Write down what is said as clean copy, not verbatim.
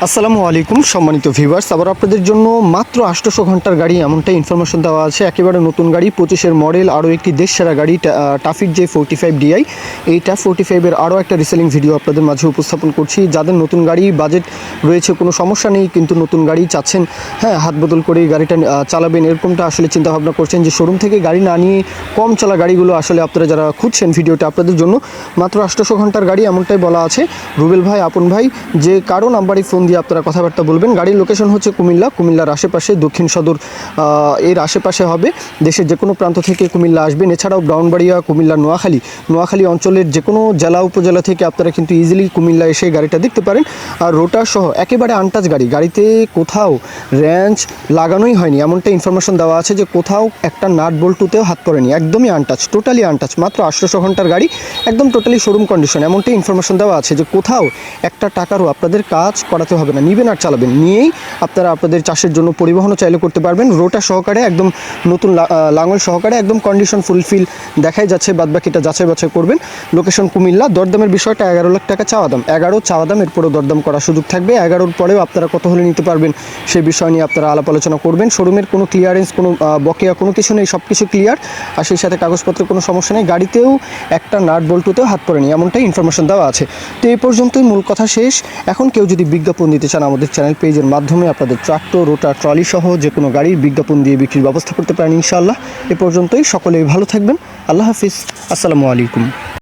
আসসালামু আলাইকুম সম্মানিত ভিউয়ার্স, আবার আপনাদের জন্য মাত্র 800 ঘন্টার গাড়ি এমনটাই ইনফরমেশন দেওয়া আছে। একেবারে নতুন গাড়ি, 25-এর মডেল, আরও একটি দেশ সেরা গাড়ি টাফিক যে 45 ডিআই। এইটা 45-এর আরও একটা রিসেলিং ভিডিও আপনাদের মাঝে উপস্থাপন করছি। যাদের নতুন গাড়ি বাজেট রয়েছে, কোনো সমস্যা নেই, কিন্তু নতুন গাড়ি চাচ্ছেন, হ্যাঁ, হাত বদল করে গাড়িটা চালাবেন, এরকমটা আসলে চিন্তাভাবনা করছেন যে শোরুম থেকে গাড়ি না নিয়ে কম চলা গাড়িগুলো আসলে আপনারা যারা খুঁজছেন, ভিডিওটা আপনাদের জন্য। মাত্র 800 ঘন্টার গাড়ি এমনটাই বলা আছে। রুবেল ভাই, আপন ভাই, যে কারো নাম্বারে ফোন দিয়ে আপনারা কথাবার্তা বলবেন। গাড়ির লোকেশন হচ্ছে কুমিল্লার আশেপাশে, দক্ষিণ সদর এর আশেপাশে হবে। দেশের যে কোনো প্রান্ত থেকে কুমিল্লা আসবেন। এছাড়াও ব্রাউনবাড়িয়া, কুমিল্লা, নোয়াখালী অঞ্চলের যে কোনো জেলা উপজেলা থেকে আপনারা কিন্তু ইজিলি কুমিল্লা এসে গাড়িটা দেখতে পারেন। আর রোটার সহ একেবারে আনটাচ গাড়ি, গাড়িতে কোথাও র্যাঞ্চ লাগানোই হয়নি, এমনটা ইনফরমেশন দেওয়া আছে যে কোথাও একটা নাট বল্টুতেও হাত পড়েনি, একদমই আনটাচ, টোটালি আনটাচ। মাত্র 800 ঘন্টার গাড়ি, একদম টোটালি শোরুম কন্ডিশন, এমনটাই ইনফরমেশন দেওয়া আছে যে কোথাও একটা টাকারও আপনাদের কাজ করাতে হবে না, নিবেন আর চালাবেন, নিয়েই আপনারা আপনাদের চাষের জন্য পরিবহনও চাইলে করতে পারবেন। রোটার সহকারে একদম নতুন লাঙল সহকারে একদম কন্ডিশন ফুলফিল দেখাই যাচ্ছে, বাদবাকিটা যাচাই বাছাই করবেন। লোকেশন কুমিল্লা। দরদামের বিষয়টা 11 লাখ টাকা চাওয়া দাম, 11 চাওয়া দাম, এরপরেও দরদাম করার সুযোগ থাকবে। 11-র পরেও আপনারা কত হলে নিতে পারবেন সেই বিষয় নিয়ে আপনারা আলাপ আলোচনা করবেন। শোরুমের কোনো ক্লিয়ারেন্স, কোনো বকেয়া কোনো কিছু নেই, সব কিছু ক্লিয়ার। আর সেই সাথে কাগজপত্রের কোনো সমস্যা নেই, গাড়িতেও একটা নাট বল্টুতেও হাত পড়েনি, এমনটাই ইনফরমেশন দেওয়া আছে। তো এই পর্যন্তই, মূল কথা শেষ। এখন কেউ যদি বিজ্ঞাপন দিতে চান, আমাদের চ্যানেল পেজের মাধ্যমে আপনাদের ট্রাক্টর, রোটার, ট্রলি সহ যে কোনো গাড়ির বিজ্ঞাপন দিয়ে বিক্রির ব্যবস্থা করতে পারেন ইনশাআল্লাহ। এ পর্যন্তই, সকলেই ভালো থাকবেন। আল্লাহ হাফিজ, আসসালামু আলাইকুম।